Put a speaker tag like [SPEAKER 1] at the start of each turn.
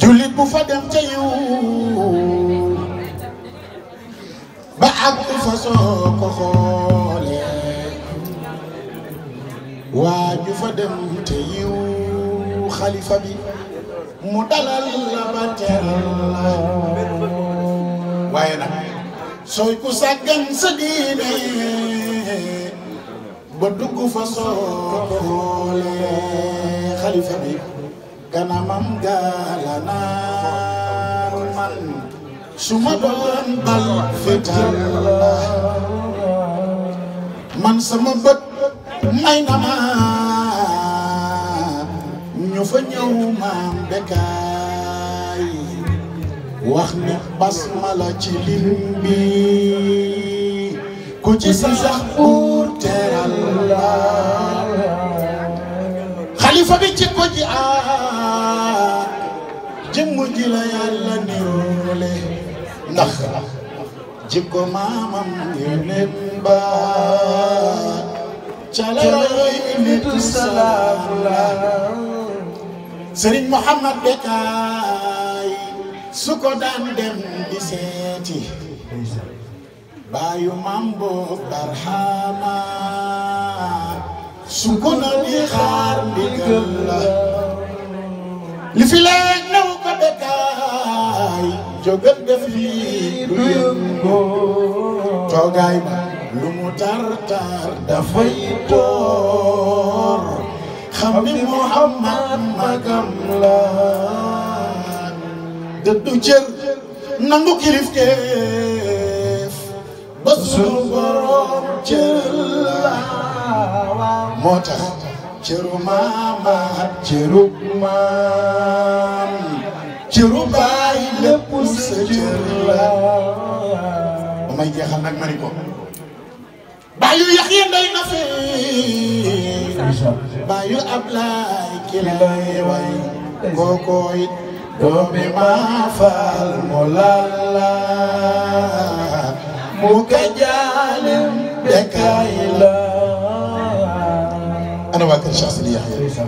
[SPEAKER 1] jullit bu fa dem ca yiw ba àgg fa soo ko xoolee waa ju fa dem te yiw xalifa bi mu dalal la ba teral la waaye nag sooy ku sàggan sa diine ba dugg fa soo ko xoolee xalifa bi kanamam gaala naan man su ma doon bal fetal la man sama bët may na ma ñu fa ñëw maam Bécaye wax ni basmala ci lim bi ku ci sax buur teral la xalifa bi ci ko ji jëmmu ji la yàlla niroole ndax jikko maamam yeneen ba calay nitu salaam la Sëriñ Mouhamad Bécaye su ko daan dem di seeti baayu maam boog barxaama su ko na di xaar ndigal la li fi leen naw ko Bécaye jógal def lii du yëngu toogaay ba lu mu tar tar dafay toor xam ni Muhammad magam la dëddu cër nangu kilifteef ba sunu borom cër la moo tax cëru maamaat cëru maam cëru baay lépp sa cër la ba may jeexal nag ma ni ko baayu Yaxya Ndey na fi baayu Ablaay ki lay way kookooy doomi maa faal mu lalla mu ka jaalem Bécaye la ana waa kër Cheikh Sidi Yaxya